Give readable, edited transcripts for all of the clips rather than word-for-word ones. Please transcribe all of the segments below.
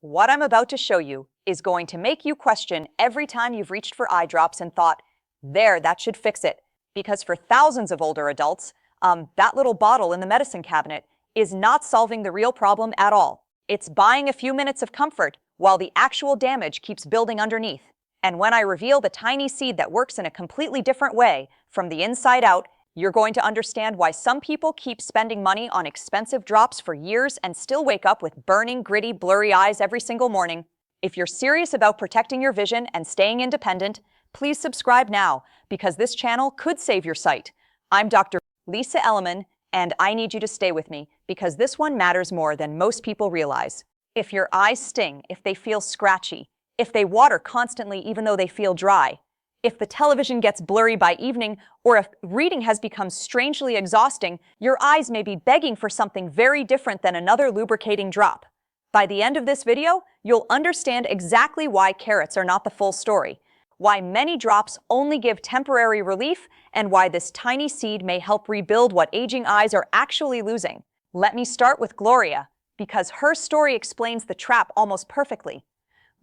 What I'm about to show you is going to make you question every time you've reached for eye drops and thought, there, that should fix it. Because for thousands of older adults, that little bottle in the medicine cabinet is not solving the real problem at all. It's buying a few minutes of comfort while the actual damage keeps building underneath. And when I reveal the tiny seed that works in a completely different way, from the inside out, you're going to understand why some people keep spending money on expensive drops for years and still wake up with burning, gritty, blurry eyes every single morning. If you're serious about protecting your vision and staying independent, please subscribe now, because this channel could save your sight. I'm Dr. Lisa Elliman, and I need you to stay with me, because this one matters more than most people realize. If your eyes sting, if they feel scratchy, if they water constantly even though they feel dry, if the television gets blurry by evening, or if reading has become strangely exhausting, your eyes may be begging for something very different than another lubricating drop. By the end of this video, you'll understand exactly why carrots are not the full story, why many drops only give temporary relief, and why this tiny seed may help rebuild what aging eyes are actually losing. Let me start with Gloria, because her story explains the trap almost perfectly.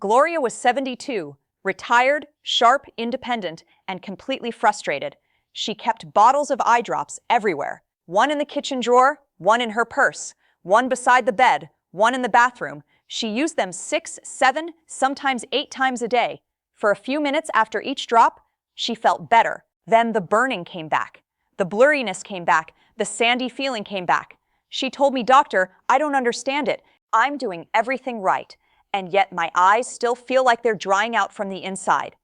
Gloria was 72, retired, sharp, independent, and completely frustrated. She kept bottles of eye drops everywhere. One in the kitchen drawer, one in her purse, one beside the bed, one in the bathroom. She used them 6, 7, sometimes 8 times a day. For a few minutes after each drop, she felt better. Then the burning came back. The blurriness came back. The sandy feeling came back. She told me, "Doctor, I don't understand it. I'm doing everything right, and yet my eyes still feel like they're drying out from the inside."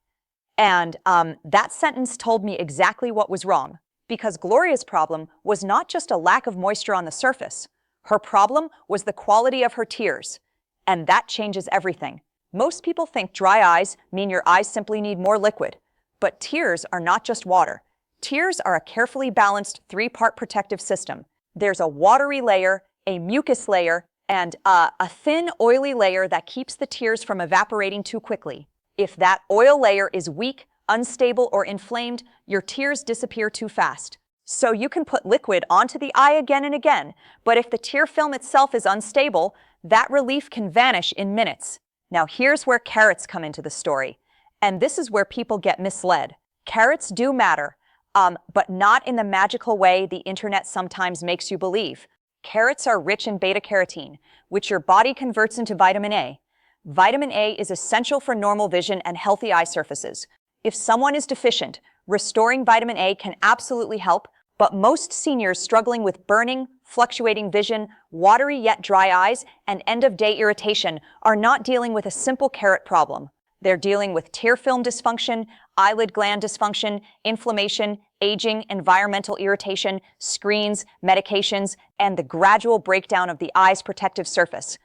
And that sentence told me exactly what was wrong, because Gloria's problem was not just a lack of moisture on the surface. Her problem was the quality of her tears, and that changes everything. Most people think dry eyes mean your eyes simply need more liquid, but tears are not just water. Tears are a carefully balanced 3-part protective system. There's a watery layer, a mucus layer, and a thin, oily layer that keeps the tears from evaporating too quickly. If that oil layer is weak, unstable, or inflamed, your tears disappear too fast. So you can put liquid onto the eye again and again, but if the tear film itself is unstable, that relief can vanish in minutes. Now here's where carrots come into the story, and this is where people get misled. Carrots do matter, but not in the magical way the internet sometimes makes you believe. Carrots are rich in beta-carotene, which your body converts into vitamin A. Vitamin A is essential for normal vision and healthy eye surfaces. If someone is deficient, restoring vitamin A can absolutely help, but most seniors struggling with burning, fluctuating vision, watery yet dry eyes, and end-of-day irritation are not dealing with a simple carrot problem. They're dealing with tear film dysfunction, eyelid gland dysfunction, inflammation, aging, environmental irritation, screens, medications, and the gradual breakdown of the eye's protective surface.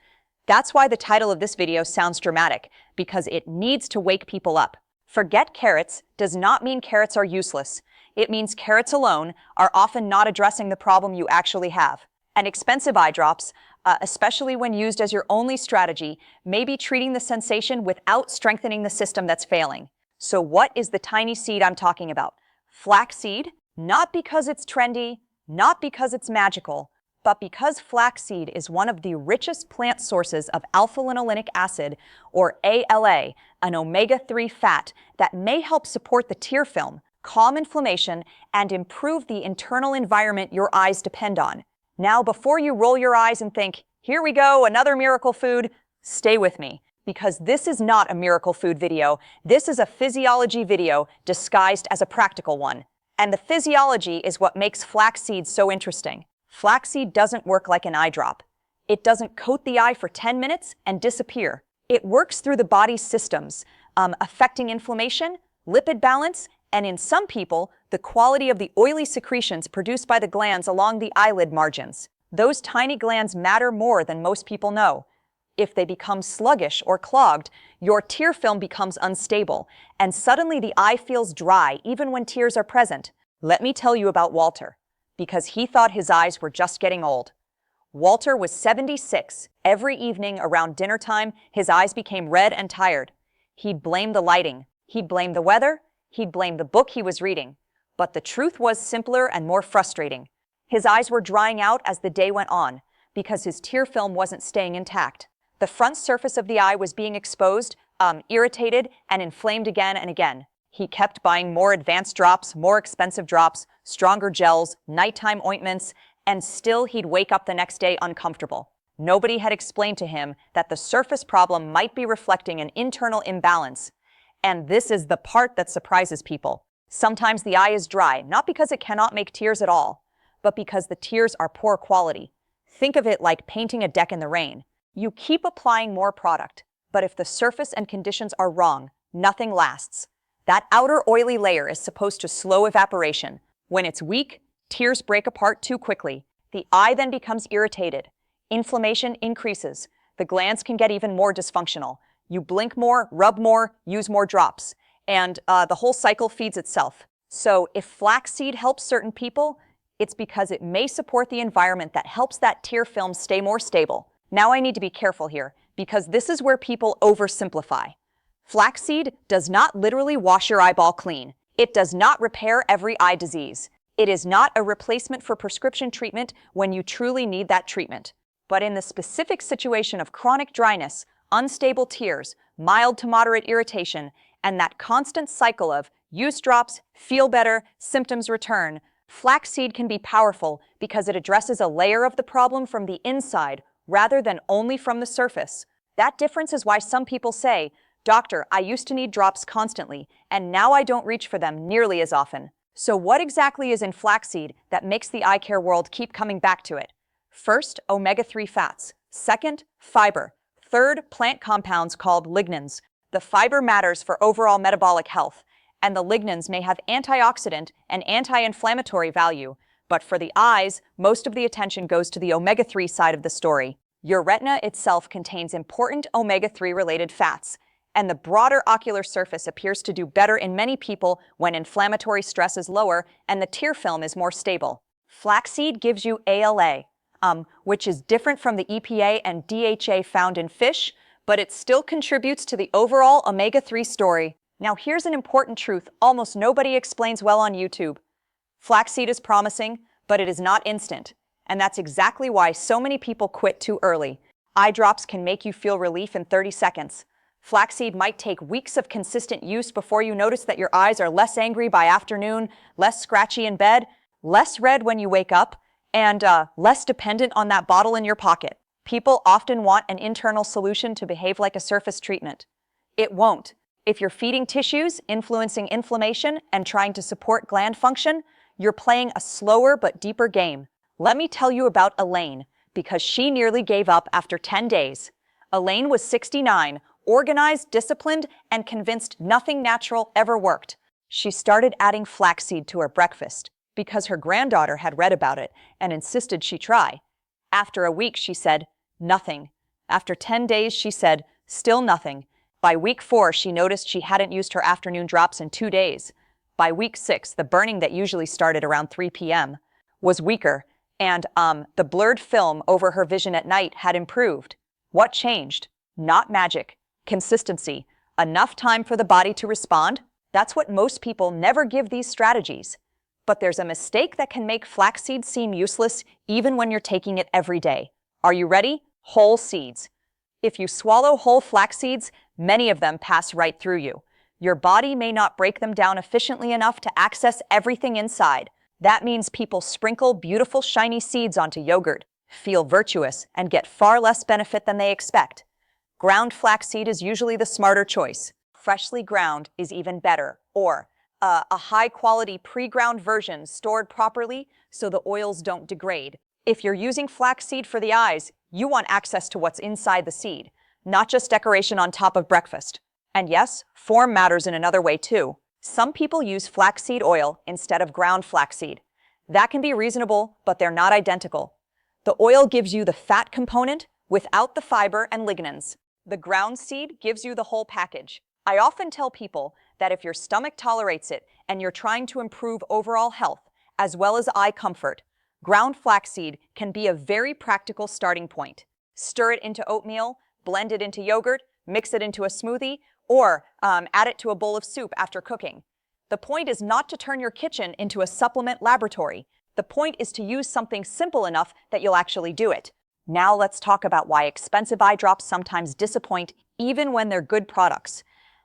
That's why the title of this video sounds dramatic, because it needs to wake people up. Forget carrots does not mean carrots are useless. It means carrots alone are often not addressing the problem you actually have. And expensive eye drops, especially when used as your only strategy, may be treating the sensation without strengthening the system that's failing. So what is the tiny seed I'm talking about? Flaxseed? Not because it's trendy, not because it's magical, but because flaxseed is one of the richest plant sources of alpha-linolenic acid, or ALA, an omega-3 fat that may help support the tear film, calm inflammation, and improve the internal environment your eyes depend on. Now, before you roll your eyes and think, "Here we go, another miracle food," stay with me, because this is not a miracle food video. This is a physiology video disguised as a practical one. And the physiology is what makes flaxseed so interesting. Flaxseed doesn't work like an eye drop. It doesn't coat the eye for 10 minutes and disappear. It works through the body's systems, affecting inflammation, lipid balance, and in some people, the quality of the oily secretions produced by the glands along the eyelid margins. Those tiny glands matter more than most people know. If they become sluggish or clogged, your tear film becomes unstable, and suddenly the eye feels dry even when tears are present. Let me tell you about Walter, because he thought his eyes were just getting old. Walter was 76. Every evening around dinner time, his eyes became red and tired. He'd blame the lighting. He'd blame the weather. He'd blame the book he was reading. But the truth was simpler and more frustrating. His eyes were drying out as the day went on, because his tear film wasn't staying intact. The front surface of the eye was being exposed, irritated, and inflamed again and again. He kept buying more advanced drops, more expensive drops, stronger gels, nighttime ointments, and still he'd wake up the next day uncomfortable. Nobody had explained to him that the surface problem might be reflecting an internal imbalance. And this is the part that surprises people. Sometimes the eye is dry, not because it cannot make tears at all, but because the tears are poor quality. Think of it like painting a deck in the rain. You keep applying more product, but if the surface and conditions are wrong, nothing lasts. That outer oily layer is supposed to slow evaporation. When it's weak, tears break apart too quickly. The eye then becomes irritated. Inflammation increases. The glands can get even more dysfunctional. You blink more, rub more, use more drops, and the whole cycle feeds itself. So if flaxseed helps certain people, it's because it may support the environment that helps that tear film stay more stable. Now I need to be careful here, because this is where people oversimplify. Flaxseed does not literally wash your eyeball clean. It does not repair every eye disease. It is not a replacement for prescription treatment when you truly need that treatment. But in the specific situation of chronic dryness, unstable tears, mild to moderate irritation, and that constant cycle of use drops, feel better, symptoms return, flaxseed can be powerful because it addresses a layer of the problem from the inside rather than only from the surface. That difference is why some people say, "Doctor, I used to need drops constantly, and now I don't reach for them nearly as often." So what exactly is in flaxseed that makes the eye care world keep coming back to it? First, omega-3 fats. Second, fiber. Third, plant compounds called lignans. The fiber matters for overall metabolic health, and the lignans may have antioxidant and anti-inflammatory value. But for the eyes, most of the attention goes to the omega-3 side of the story. Your retina itself contains important omega-3 related fats, and the broader ocular surface appears to do better in many people when inflammatory stress is lower and the tear film is more stable. Flaxseed gives you ALA, which is different from the EPA and DHA found in fish, but it still contributes to the overall omega-3 story. Now here's an important truth almost nobody explains well on YouTube. Flaxseed is promising, but it is not instant. And that's exactly why so many people quit too early. Eye drops can make you feel relief in 30 seconds. Flaxseed might take weeks of consistent use before you notice that your eyes are less angry by afternoon, less scratchy in bed, less red when you wake up, and less dependent on that bottle in your pocket. People often want an internal solution to behave like a surface treatment. It won't. If you're feeding tissues, influencing inflammation, and trying to support gland function, you're playing a slower but deeper game. Let me tell you about Elaine, because she nearly gave up after 10 days. Elaine was 69, organized, disciplined, and convinced nothing natural ever worked. She started adding flaxseed to her breakfast because her granddaughter had read about it and insisted she try. After a week, she said, nothing. After 10 days, she said, still nothing. By week 4, she noticed she hadn't used her afternoon drops in 2 days. By week 6, the burning that usually started around 3 p.m. was weaker, and the blurred film over her vision at night had improved. What changed? Not magic. Consistency. Enough time for the body to respond. That's what most people never give these strategies. But there's a mistake that can make flaxseed seem useless even when you're taking it every day. Are you ready? Whole seeds. If you swallow whole flax seeds, many of them pass right through you. Your body may not break them down efficiently enough to access everything inside. That means people sprinkle beautiful shiny seeds onto yogurt, feel virtuous, and get far less benefit than they expect. Ground flaxseed is usually the smarter choice. Freshly ground is even better, or a high-quality pre-ground version stored properly so the oils don't degrade. If you're using flaxseed for the eyes, you want access to what's inside the seed, not just decoration on top of breakfast. And yes, form matters in another way too. Some people use flaxseed oil instead of ground flaxseed. That can be reasonable, but they're not identical. The oil gives you the fat component without the fiber and lignans. The ground seed gives you the whole package. I often tell people that if your stomach tolerates it and you're trying to improve overall health, as well as eye comfort, ground flaxseed can be a very practical starting point. Stir it into oatmeal, blend it into yogurt, mix it into a smoothie, or add it to a bowl of soup after cooking. The point is not to turn your kitchen into a supplement laboratory. The point is to use something simple enough that you'll actually do it. Now let's talk about why expensive eye drops sometimes disappoint even when they're good products.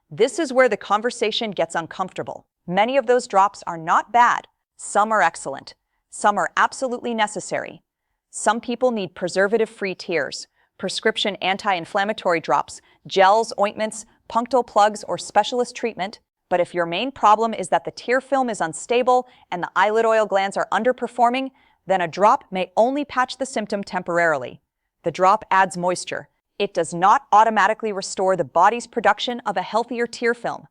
This is where the conversation gets uncomfortable. Many of those drops are not bad. Some are excellent. Some are absolutely necessary. Some people need preservative-free tears, prescription anti-inflammatory drops, gels, ointments, punctal plugs, or specialist treatment. But if your main problem is that the tear film is unstable and the eyelid oil glands are underperforming, then a drop may only patch the symptom temporarily. The drop adds moisture. It does not automatically restore the body's production of a healthier tear film.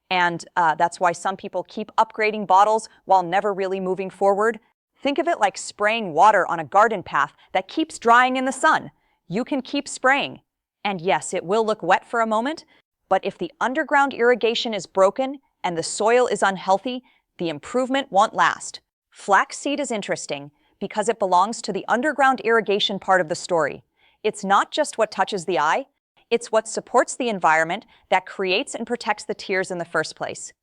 And that's why some people keep upgrading bottles while never really moving forward. Think of it like spraying water on a garden path that keeps drying in the sun. You can keep spraying. And yes, it will look wet for a moment, but if the underground irrigation is broken and the soil is unhealthy, the improvement won't last. Flaxseed is interesting because it belongs to the underground irrigation part of the story. It's not just what touches the eye, it's what supports the environment that creates and protects the tears in the first place.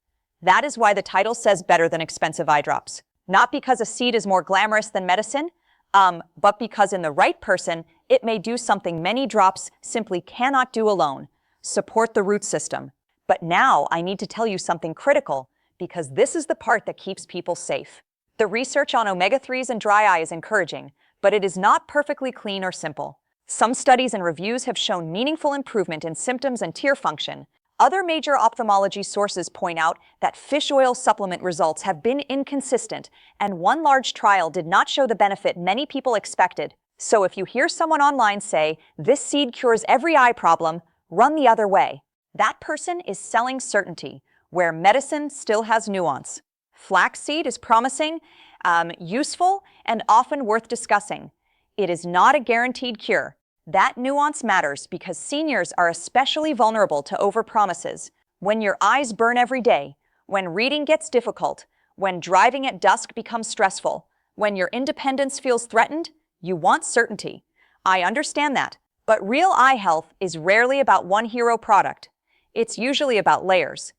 That is why the title says better than expensive eye drops. Not because a seed is more glamorous than medicine, but because in the right person, it may do something many drops simply cannot do alone: support the root system. But now I need to tell you something critical, because this is the part that keeps people safe. The research on omega-3s and dry eye is encouraging, but it is not perfectly clean or simple. Some studies and reviews have shown meaningful improvement in symptoms and tear function. Other major ophthalmology sources point out that fish oil supplement results have been inconsistent, and one large trial did not show the benefit many people expected. So if you hear someone online say, "This seed cures every eye problem," run the other way. That person is selling certainty, where medicine still has nuance. Flaxseed is promising, useful, and often worth discussing. It is not a guaranteed cure. That nuance matters because seniors are especially vulnerable to overpromises. When your eyes burn every day, when reading gets difficult, when driving at dusk becomes stressful, when your independence feels threatened, you want certainty. I understand that, but real eye health is rarely about one hero product. It's usually about layers.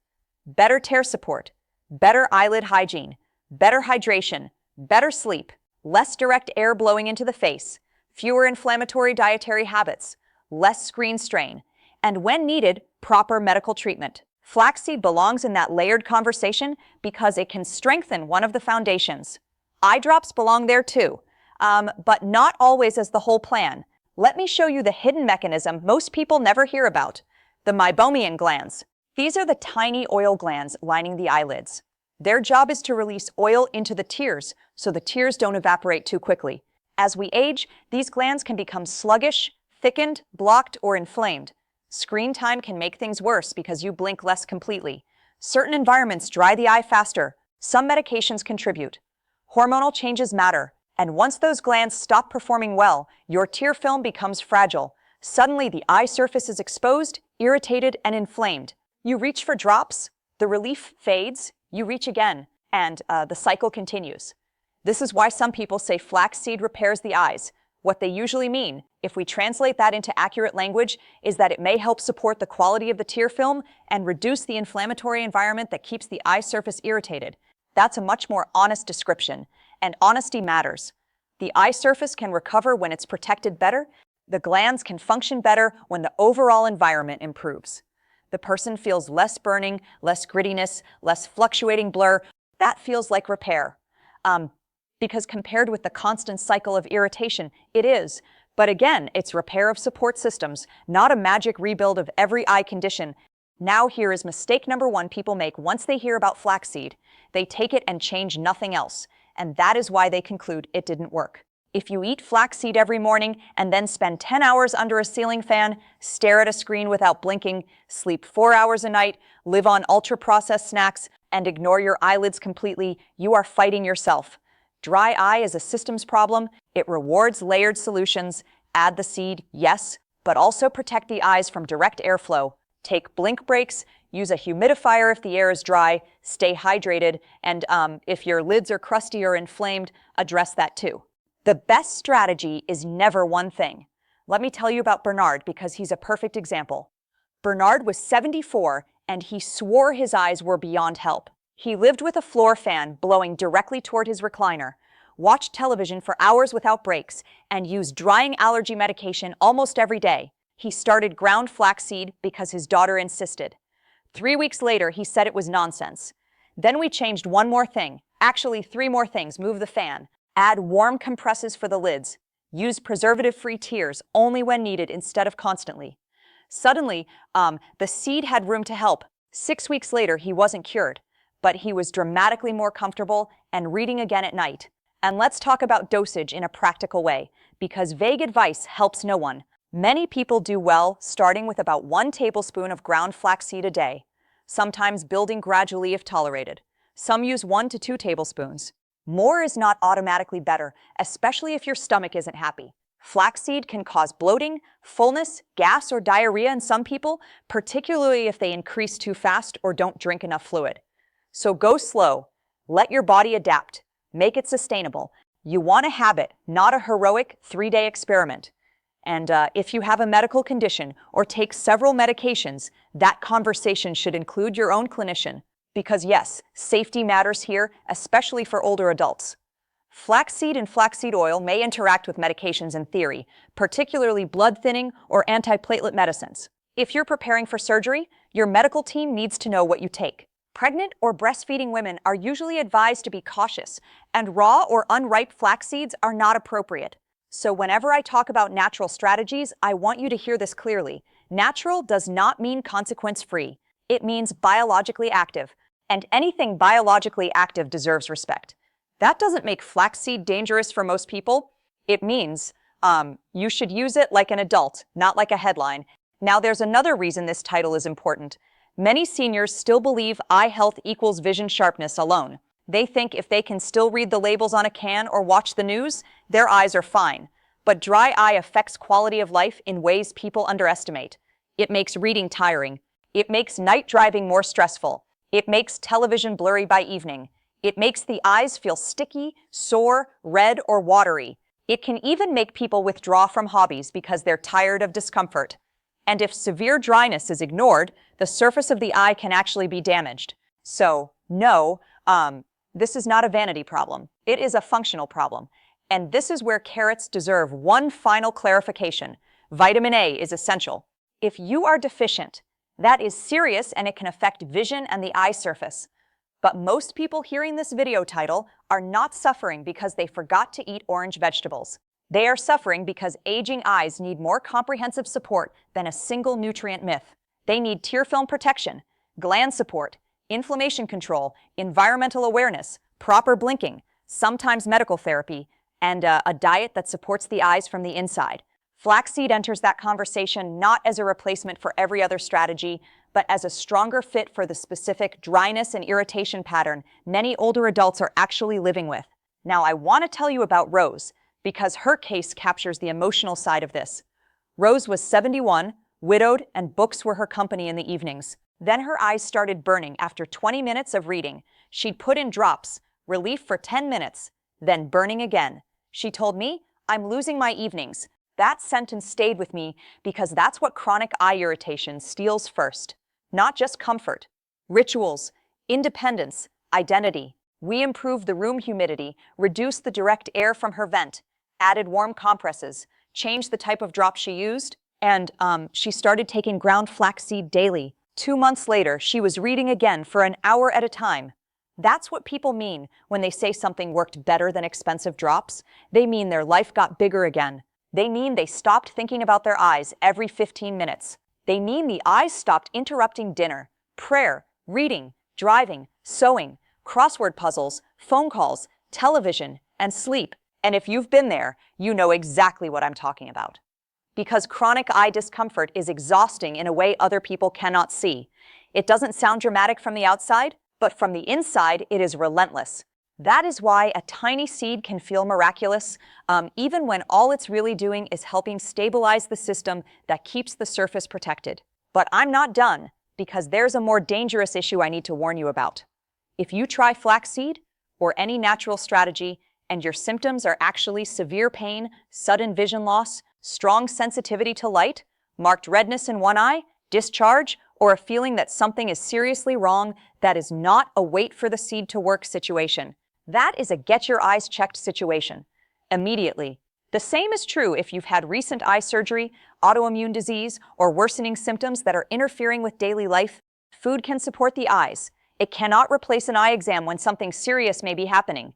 Better tear support, better eyelid hygiene, better hydration, better sleep, less direct air blowing into the face, fewer inflammatory dietary habits, less screen strain, and when needed, proper medical treatment. Flaxseed belongs in that layered conversation because it can strengthen one of the foundations. Eye drops belong there too, but not always as the whole plan. Let me show you the hidden mechanism most people never hear about: the meibomian glands. These are the tiny oil glands lining the eyelids. Their job is to release oil into the tears so the tears don't evaporate too quickly. As we age, these glands can become sluggish, thickened, blocked, or inflamed. Screen time can make things worse because you blink less completely. Certain environments dry the eye faster. Some medications contribute. Hormonal changes matter, and once those glands stop performing well, your tear film becomes fragile. Suddenly, the eye surface is exposed, irritated, and inflamed. You reach for drops, the relief fades, you reach again, and the cycle continues. This is why some people say flaxseed repairs the eyes. What they usually mean, if we translate that into accurate language, is that it may help support the quality of the tear film and reduce the inflammatory environment that keeps the eye surface irritated. That's a much more honest description, and honesty matters. The eye surface can recover when it's protected better. The glands can function better when the overall environment improves. The person feels less burning, less grittiness, less fluctuating blur. That feels like repair. Because compared with the constant cycle of irritation, it is. But again, it's repair of support systems, not a magic rebuild of every eye condition. Now here is mistake number one people make once they hear about flaxseed. They take it and change nothing else, and that is why they conclude it didn't work. If you eat flaxseed every morning and then spend 10 hours under a ceiling fan, stare at a screen without blinking, sleep 4 hours a night, live on ultra-processed snacks, and ignore your eyelids completely, you are fighting yourself. Dry eye is a systems problem. It rewards layered solutions. Add the seed, yes, but also protect the eyes from direct airflow. Take blink breaks, use a humidifier if the air is dry, stay hydrated, and if your lids are crusty or inflamed, address that too. The best strategy is never one thing. Let me tell you about Bernard because he's a perfect example. Bernard was 74 and he swore his eyes were beyond help. He lived with a floor fan blowing directly toward his recliner. watched television for hours without breaks, and used drying allergy medication almost every day. He started ground flaxseed because his daughter insisted. 3 weeks later, he said it was nonsense. Then we changed one more thing. Actually, 3 more things. Move the fan. Add warm compresses for the lids. Use preservative-free tears only when needed instead of constantly. Suddenly, the seed had room to help. 6 weeks later, he wasn't cured, but he was dramatically more comfortable and reading again at night. And let's talk about dosage in a practical way, because vague advice helps no one. Many people do well starting with about 1 tablespoon of ground flaxseed a day, sometimes building gradually if tolerated. Some use 1 to 2 tablespoons. More is not automatically better, especially if your stomach isn't happy. Flaxseed can cause bloating, fullness, gas, or diarrhea in some people, particularly if they increase too fast or don't drink enough fluid. So go slow. Let your body adapt. Make it sustainable. You want a habit, not a heroic 3-day experiment. And if you have a medical condition or take several medications, that conversation should include your own clinician. Because yes, safety matters here, especially for older adults. Flaxseed and flaxseed oil may interact with medications in theory, particularly blood thinning or antiplatelet medicines. If you're preparing for surgery, your medical team needs to know what you take. Pregnant or breastfeeding women are usually advised to be cautious, and raw or unripe flax seeds are not appropriate. So whenever I talk about natural strategies, I want you to hear this clearly. Natural does not mean consequence-free. It means biologically active, and anything biologically active deserves respect. That doesn't make flaxseed dangerous for most people. It means you should use it like an adult, not like a headline. Now there's another reason this title is important. Many seniors still believe eye health equals vision sharpness alone. They think if they can still read the labels on a can or watch the news, their eyes are fine. But dry eye affects quality of life in ways people underestimate. It makes reading tiring. It makes night driving more stressful. It makes television blurry by evening. It makes the eyes feel sticky, sore, red, or watery. It can even make people withdraw from hobbies because they're tired of discomfort. And if severe dryness is ignored, the surface of the eye can actually be damaged. So, no, this is not a vanity problem. It is a functional problem. And this is where carrots deserve one final clarification. Vitamin A is essential. If you are deficient, that is serious and it can affect vision and the eye surface. But most people hearing this video title are not suffering because they forgot to eat orange vegetables. They are suffering because aging eyes need more comprehensive support than a single nutrient myth. They need tear film protection, gland support, inflammation control, environmental awareness, proper blinking, sometimes medical therapy, and a diet that supports the eyes from the inside. Flaxseed enters that conversation not as a replacement for every other strategy, but as a stronger fit for the specific dryness and irritation pattern many older adults are actually living with. Now, I want to tell you about Rose, because her case captures the emotional side of this. Rose was 71, widowed, and books were her company in the evenings. Then her eyes started burning after 20 minutes of reading. She'd put in drops, relief for 10 minutes, then burning again. She told me, "I'm losing my evenings." That sentence stayed with me because that's what chronic eye irritation steals first. Not just comfort, rituals, independence, identity. We improved the room humidity, reduced the direct air from her vent, added warm compresses, changed the type of drop she used, and she started taking ground flaxseed daily. 2 months later, she was reading again for an hour at a time. That's what people mean when they say something worked better than expensive drops. They mean their life got bigger again. They mean they stopped thinking about their eyes every 15 minutes. They mean the eyes stopped interrupting dinner, prayer, reading, driving, sewing, crossword puzzles, phone calls, television, and sleep. And if you've been there, you know exactly what I'm talking about. Because chronic eye discomfort is exhausting in a way other people cannot see. It doesn't sound dramatic from the outside, but from the inside, it is relentless. That is why a tiny seed can feel miraculous, even when all it's really doing is helping stabilize the system that keeps the surface protected. But I'm not done, because there's a more dangerous issue I need to warn you about. If you try flaxseed, or any natural strategy, and your symptoms are actually severe pain, sudden vision loss, strong sensitivity to light, marked redness in one eye, discharge, or a feeling that something is seriously wrong, that is not a wait for the seed to work situation. That is a get your eyes checked situation. Immediately. The same is true if you've had recent eye surgery, autoimmune disease, or worsening symptoms that are interfering with daily life. Food can support the eyes. It cannot replace an eye exam when something serious may be happening.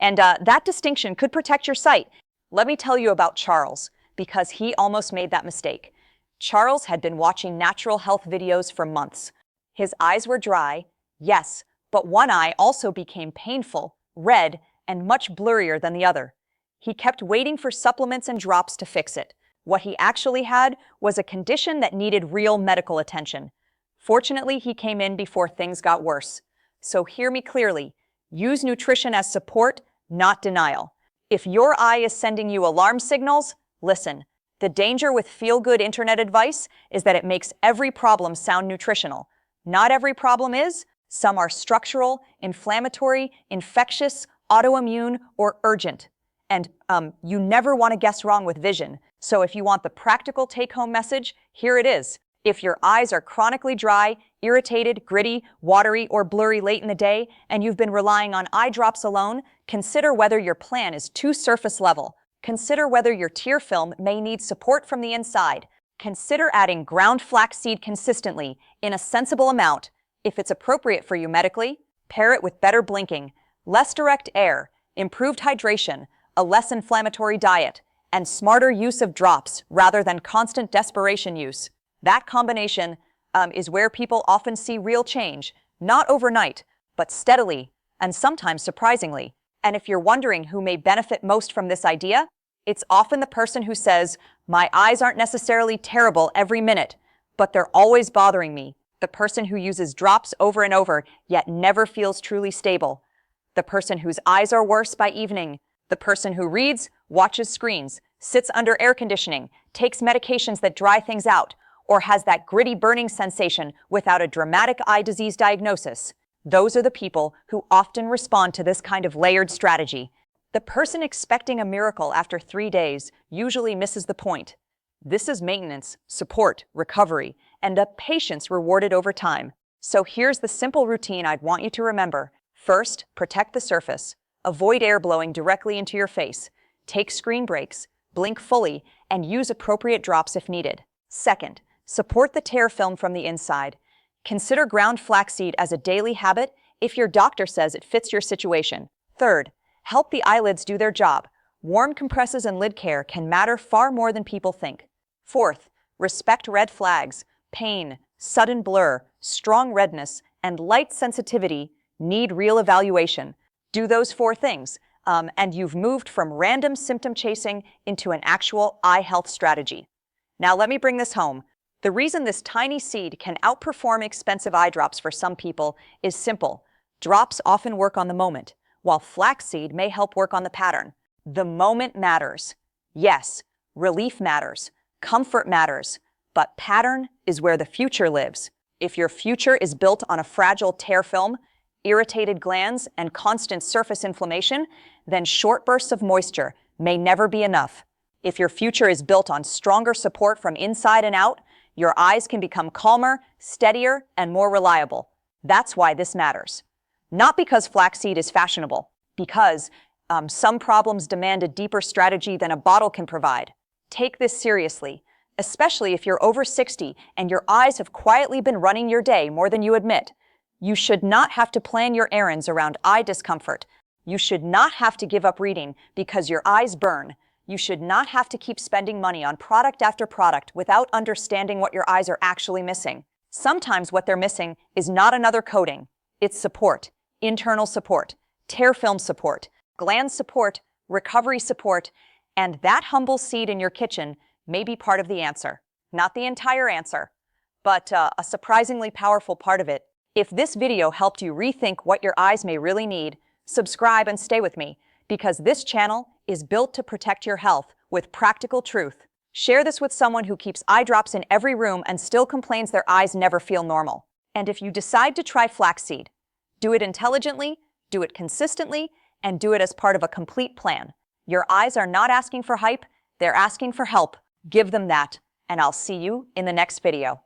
And that distinction could protect your sight. Let me tell you about Charles, because he almost made that mistake. Charles had been watching natural health videos for months. His eyes were dry, yes, but one eye also became painful, red, and much blurrier than the other. He kept waiting for supplements and drops to fix it. What he actually had was a condition that needed real medical attention. Fortunately, he came in before things got worse. So hear me clearly. Use nutrition as support, not denial. If your eye is sending you alarm signals, listen. The danger with feel-good internet advice is that it makes every problem sound nutritional. Not every problem is. Some are structural, inflammatory, infectious, autoimmune, or urgent. And you never want to guess wrong with vision. So if you want the practical take-home message, here it is. If your eyes are chronically dry, irritated, gritty, watery, or blurry late in the day, and you've been relying on eye drops alone, consider whether your plan is too surface level. Consider whether your tear film may need support from the inside. Consider adding ground flaxseed consistently, in a sensible amount. If it's appropriate for you medically, pair it with better blinking, less direct air, improved hydration, a less inflammatory diet, and smarter use of drops rather than constant desperation use. That combination is where people often see real change, not overnight, but steadily, and sometimes surprisingly. And if you're wondering who may benefit most from this idea, it's often the person who says, "My eyes aren't necessarily terrible every minute, but they're always bothering me." The person who uses drops over and over, yet never feels truly stable. The person whose eyes are worse by evening. The person who reads, watches screens, sits under air conditioning, takes medications that dry things out, or has that gritty burning sensation without a dramatic eye disease diagnosis. Those are the people who often respond to this kind of layered strategy. The person expecting a miracle after 3 days usually misses the point. This is maintenance, support, recovery, and a patience rewarded over time. So here's the simple routine I'd want you to remember. First, protect the surface. Avoid air blowing directly into your face. Take screen breaks, blink fully, and use appropriate drops if needed. Second, support the tear film from the inside. Consider ground flaxseed as a daily habit if your doctor says it fits your situation. Third, help the eyelids do their job. Warm compresses and lid care can matter far more than people think. Fourth, respect red flags. Pain, sudden blur, strong redness, and light sensitivity need real evaluation. Do those 4 things, and you've moved from random symptom chasing into an actual eye health strategy. Now let me bring this home. The reason this tiny seed can outperform expensive eye drops for some people is simple. Drops often work on the moment, while flaxseed may help work on the pattern. The moment matters. Yes, relief matters, comfort matters, but pattern is where the future lives. If your future is built on a fragile tear film, irritated glands, and constant surface inflammation, then short bursts of moisture may never be enough. If your future is built on stronger support from inside and out, your eyes can become calmer, steadier, and more reliable. That's why this matters. Not because flaxseed is fashionable, because some problems demand a deeper strategy than a bottle can provide. Take this seriously, especially if you're over 60 and your eyes have quietly been running your day more than you admit. You should not have to plan your errands around eye discomfort. You should not have to give up reading because your eyes burn. You should not have to keep spending money on product after product without understanding what your eyes are actually missing. Sometimes what they're missing is not another coating. It's support, internal support, tear film support, gland support, recovery support, and that humble seed in your kitchen may be part of the answer. Not the entire answer, but a surprisingly powerful part of it. If this video helped you rethink what your eyes may really need, subscribe and stay with me, because this channel is built to protect your health with practical truth. Share this with someone who keeps eye drops in every room and still complains their eyes never feel normal. And if you decide to try flaxseed, do it intelligently, do it consistently, and do it as part of a complete plan. Your eyes are not asking for hype, they're asking for help. Give them that, and I'll see you in the next video.